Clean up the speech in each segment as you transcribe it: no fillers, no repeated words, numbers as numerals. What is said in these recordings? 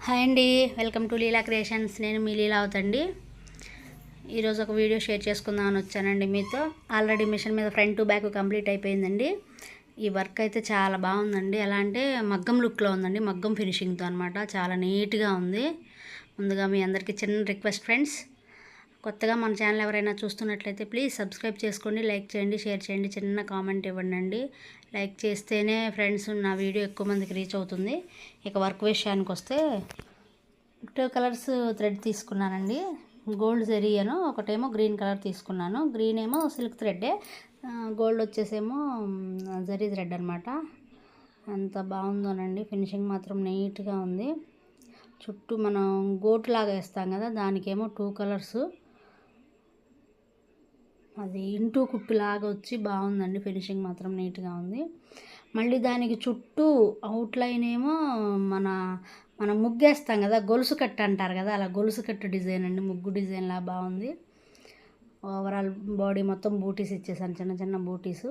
Hi అండి, welcome to Leela creations. నేను మీ లీలా అవుతండి. ఈరోజు ఒక వీడియో షేర్ చేసుకుందామని వచ్చానండి మీతో. ఆల్రెడీ మిషన్ మీద ఫ్రంట్ టు బ్యాక్ కంప్లీట్ అయిపోయిందండి. ఈ వర్క్ అయితే చాలా బాగుందండి. ఎలా అంటే మగ్గం లుక్లో ఉందండి, మగ్గం ఫినిషింగ్తో అనమాట. చాలా నీట్గా ఉంది. ముందుగా మీ అందరికీ చిన్న రిక్వెస్ట్ ఫ్రెండ్స్, కొత్తగా మన ఛానల్ ఎవరైనా చూస్తున్నట్లయితే ప్లీజ్ సబ్స్క్రైబ్ చేసుకోండి, లైక్ చేయండి, షేర్ చేయండి, చిన్న కామెంట్ ఇవ్వండి. లైక్ చేస్తేనే ఫ్రెండ్స్ నా వీడియో ఎక్కువ మందికి రీచ్ అవుతుంది. ఇక వర్క్ విషయానికి వస్తే 2 కలర్స్ థ్రెడ్ తీసుకున్నానండి. గోల్డ్ జెరీను, ఒకటేమో గ్రీన్ కలర్ తీసుకున్నాను. గ్రీన్ ఏమో సిల్క్ థ్రెడ్డే, గోల్డ్ వచ్చేసేమో జరీ థ్రెడ్ అనమాట. ఎంత బాగుందోనండి, ఫినిషింగ్ మాత్రం నీట్గా ఉంది. చుట్టూ మనం గోటు లాగా వేస్తాం కదా, దానికేమో 2 కలర్స్, అది ఇంటూ కుట్టులాగా వచ్చి బాగుందండి. ఫినిషింగ్ మాత్రం నీట్గా ఉంది. మళ్ళీ దానికి చుట్టూ అవుట్లైన్ ఏమో మనం ముగ్గేస్తాం కదా, గొలుసు కట్టు అంటారు కదా, అలా గొలుసు కట్టు డిజైన్ అండి, ముగ్గు డిజైన్లా బాగుంది. ఓవరాల్ బాడీ మొత్తం బూటీస్ ఇచ్చేసాను, చిన్న చిన్న బూటీసు.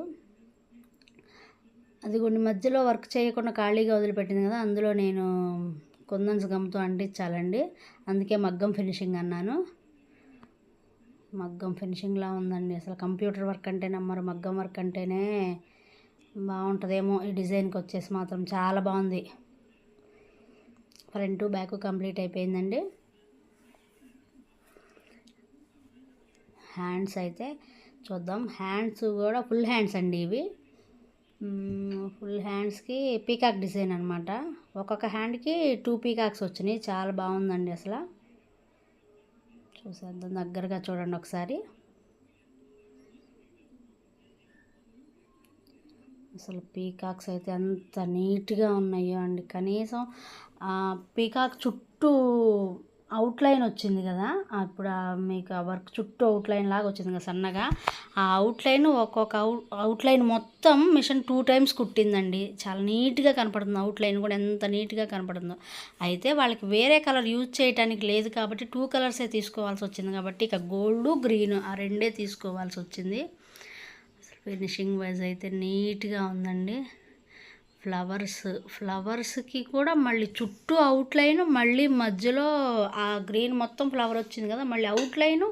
అది కొన్ని మధ్యలో వర్క్ చేయకుండా ఖాళీగా వదిలిపెట్టింది కదా, అందులో నేను కుందన్స్ గమ్తో అంటించాలండి. అందుకే మగ్గం ఫినిషింగ్ అన్నాను. మగ్గం ఫినిషింగ్లా ఉందండి. అసలు కంప్యూటర్ వర్క్ అంటే నమ్మరు, మగ్గం వర్క్ అంటేనే బాగుంటుందేమో. ఈ డిజైన్కి వచ్చేసి మాత్రం చాలా బాగుంది. ఫ్రంట్ టు బ్యాక్ కంప్లీట్ అయిపోయిందండి. హ్యాండ్స్ అయితే చూద్దాం. హ్యాండ్స్ కూడా ఫుల్ హ్యాండ్స్ అండి ఇవి. ఫుల్ హ్యాండ్స్కి పీకాక్ డిజైన్ అనమాట. ఒక్కొక్క హ్యాండ్కి 2 పీకాక్స్ వచ్చినాయి. చాలా బాగుందండి. అసలు చూసేద్దాం, దగ్గరగా చూడండి ఒకసారి. అసలు పీకాక్స్ అయితే ఎంత నీట్గా ఉన్నాయో అండి. కనీసం పీకాక్ చుట్టూ అవుట్లైన్ వచ్చింది కదా, ఇప్పుడు మీకు ఆ వర్క్ చుట్టూ అవుట్లైన్ లాగా వచ్చింది కదా సన్నగా. ఆ అవుట్లైన్ ఒక్కొక్క అవుట్లైన్ మొత్తం మిషన్ 2 టైమ్స్ కుట్టిందండి. చాలా నీట్గా కనపడుతుంది. అవుట్లైన్ కూడా ఎంత నీట్గా కనపడుతుందో. అయితే వాళ్ళకి వేరే కలర్ యూజ్ చేయడానికి లేదు కాబట్టి 2 కలర్సే తీసుకోవాల్సి వచ్చింది కాబట్టి ఇక గోల్డ్ గ్రీన్ ఆ రెండే తీసుకోవాల్సి వచ్చింది. ఫినిషింగ్ వైజ్ అయితే నీట్గా ఉందండి. ఫ్లవర్స్కి కూడా మళ్ళీ చుట్టూ అవుట్లైన్, మళ్ళీ మధ్యలో ఆ గ్రీన్ మొత్తం ఫ్లవర్ వచ్చింది కదా, మళ్ళీ అవుట్లైన్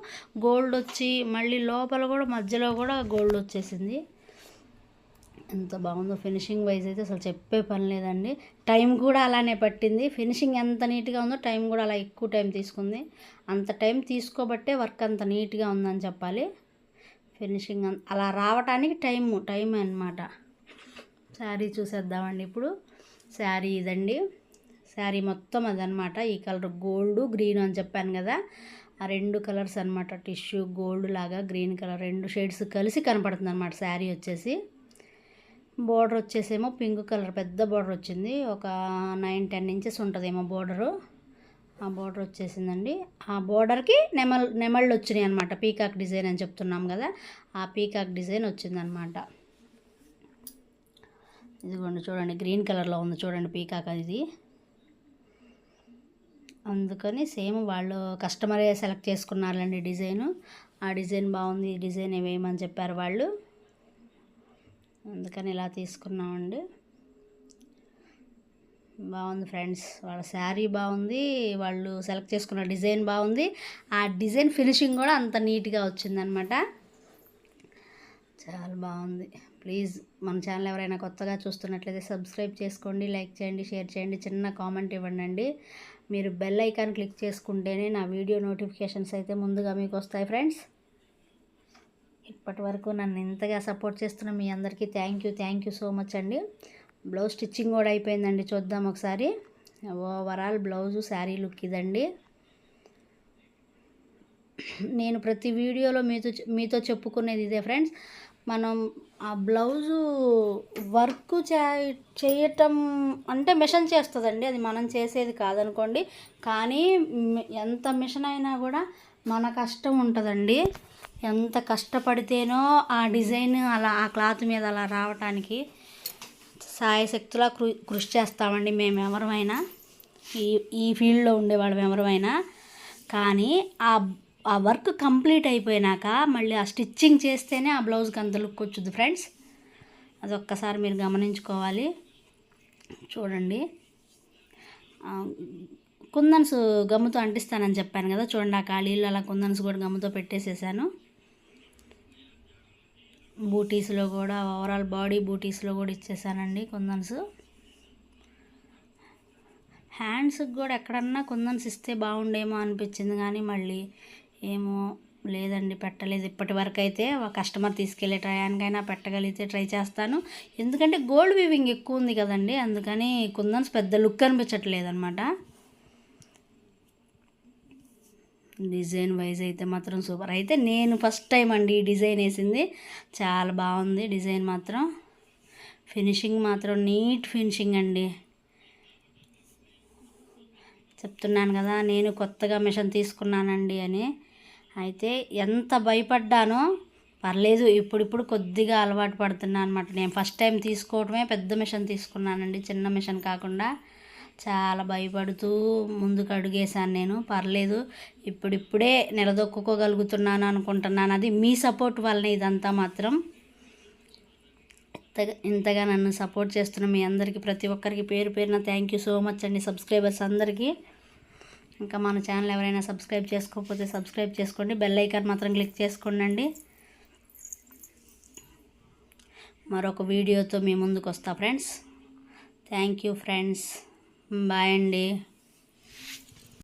గోల్డ్ వచ్చి మళ్ళీ లోపల కూడా మధ్యలో కూడా గోల్డ్ వచ్చేసింది. ఎంత బాగుందో ఫినిషింగ్ వైజ్ అయితే అసలు చెప్పే పని లేదండి. టైం కూడా అలానే పట్టింది. ఫినిషింగ్ ఎంత నీట్గా ఉందో టైం కూడా అలా ఎక్కువ టైం తీసుకుంది. అంత టైం తీసుకోబట్టే వర్క్ అంత నీట్గా ఉందని చెప్పాలి. ఫినిషింగ్ అలా రావటానికి టైం అన్నమాట. శారీ చూసేద్దామండి ఇప్పుడు. శారీ ఇదండి. శారీ మొత్తం అదనమాట. ఈ కలర్ గోల్డ్ గ్రీన్ అని చెప్పాను కదా, ఆ 2 కలర్స్ అనమాట. టిష్యూ గోల్డ్ లాగా గ్రీన్ కలర్ 2 షేడ్స్ కలిసి కనపడుతుంది అనమాట శారీ వచ్చేసి. బోర్డర్ వచ్చేసేమో పింక్ కలర్ పెద్ద బోర్డర్ వచ్చింది. ఒక 9-10 ఇంచెస్ ఉంటుందేమో బోర్డరు. ఆ బోర్డర్ వచ్చేసిందండి. ఆ బోర్డర్కి నెమళ్ళు వచ్చినాయి అనమాట. పీకాక్ డిజైన్ అని చెప్తున్నాం కదా, ఆ పీకాక్ డిజైన్ వచ్చిందనమాట. ఇదిగోండి చూడండి, గ్రీన్ కలర్లో ఉంది చూడండి పీకాక్ ఇది. అందుకని సేమ్ వాళ్ళు కస్టమరే సెలెక్ట్ చేసుకున్నారండి డిజైను. ఆ డిజైన్ బాగుంది, ఈ డిజైన్ వేయమని చెప్పారు వాళ్ళు, అందుకని ఇలా తీసుకున్నామండి. బాగుంది ఫ్రెండ్స్. వాళ్ళ శారీ బాగుంది, వాళ్ళు సెలెక్ట్ చేసుకున్న డిజైన్ బాగుంది, ఆ డిజైన్ ఫినిషింగ్ కూడా అంత నీట్గా వచ్చిందనమాట. చాలా బాగుంది. ప్లీజ్ మన ఛానల్ ఎవరైనా కొత్తగా చూస్తున్నట్లయితే సబ్స్క్రైబ్ చేసుకోండి, లైక్ చేయండి, షేర్ చేయండి, చిన్న కామెంట్ ఇవ్వండి. మీరు బెల్ ఐకాన్ క్లిక్ చేసుకుంటేనే నా వీడియో నోటిఫికేషన్స్ అయితే ముందుగా మీకు వస్తాయి ఫ్రెండ్స్. ఇప్పటి వరకు నన్ను ఇంతగా సపోర్ట్ చేస్తున్న మీ అందరికీ థ్యాంక్ యూ సో మచ్ అండి. బ్లౌజ్ స్టిచ్చింగ్ కూడా అయిపోయిందండి. చూద్దాం ఒకసారి. ఓవరాల్ బ్లౌజు శారీ లుక్ ఇదండి. నేను ప్రతి వీడియోలో మీతో చెప్పుకునేది ఇదే ఫ్రెండ్స్. మనం ఆ బ్లౌజు వర్క్ చేయటం అంటే మిషన్ చేస్తుందండి, అది మనం చేసేది కాదనుకోండి. కానీ ఎంత మిషన్ అయినా కూడా మన కష్టం ఉంటుందండి. ఎంత కష్టపడితేనో ఆ డిజైన్ అలా ఆ క్లాత్ మీద అలా రావటానికి సాయశక్తులా కృషి చేస్తామండి మేము ఎవరమైనా, ఈ ఫీల్డ్లో ఉండేవాళ్ళం ఎవరమైనా. కానీ ఆ వర్క్ కంప్లీట్ అయిపోయినాక మళ్ళీ ఆ స్టిచ్చింగ్ చేస్తేనే ఆ బ్లౌజ్కి అంత లుక్ వచ్చుద్ది ఫ్రెండ్స్. అది ఒక్కసారి మీరు గమనించుకోవాలి. చూడండి, కుందన్స్ గమ్ముతో అంటిస్తానని చెప్పాను కదా, చూడండి ఆ ఖాళీలు అలా కుందన్స్ కూడా గమ్ముతో పెట్టేసేసాను. బూటీస్లో కూడా ఓవరాల్ బాడీ బూటీస్లో కూడా ఇచ్చేసానండి కుందన్స్. హ్యాండ్స్కి కూడా ఎక్కడన్నా కుందన్స్ ఇస్తే బాగుండేమో అనిపించింది, కానీ మళ్ళీ ఏమో లేదండి, పెట్టలేదు ఇప్పటి వరకు అయితే. కస్టమర్ తీసుకెళ్ళే టయానికైనా పెట్టగలిగితే ట్రై చేస్తాను. ఎందుకంటే గోల్డ్ వీవింగ్ ఎక్కువ ఉంది కదండి, అందుకని కుందన్స్ పెద్ద లుక్ అనిపించట్లేదు అనమాట. డిజైన్ వైజ్ అయితే మాత్రం సూపర్. అయితే నేను ఫస్ట్ టైం అండి ఈ డిజైన్ వేసింది, చాలా బాగుంది డిజైన్ మాత్రం. ఫినిషింగ్ మాత్రం నీట్ ఫినిషింగ్ అండి. చెప్తున్నాను కదా నేను కొత్తగా మిషన్ తీసుకున్నానండి అని. అయితే ఎంత భయపడ్డానో పర్లేదు, ఇప్పుడిప్పుడు కొద్దిగా అలవాటు పడుతున్నాను అనమాట. నేను ఫస్ట్ టైం తీసుకోవడమే పెద్ద మిషన్ తీసుకున్నానండి, చిన్న మిషన్ కాకుండా. చాలా భయపడుతూ ముందుకు అడుగేశాను నేను. పర్లేదు, ఇప్పుడిప్పుడే నిలదొక్కుకోగలుగుతున్నాను అనుకుంటున్నాను. అది మీ సపోర్ట్ వల్లనే ఇదంతా మాత్రం. ఇంతగా నన్ను సపోర్ట్ చేస్తున్న మీ అందరికీ, ప్రతి ఒక్కరికి పేరు పేరున థ్యాంక్ యూ సో మచ్ అండి, సబ్స్క్రైబర్స్ అందరికీ. ఇంకా మన ఛానల్ ఎవరైనా సబ్స్క్రైబ్ చేసుకోకపోతే సబ్స్క్రైబ్ చేసుకోండి, బెల్ ఐకాన్ మాత్రం క్లిక్ చేసుకోండి. మరొక వీడియోతో మీ ముందుకు వస్తా friends. Thank you friends, bye అండి.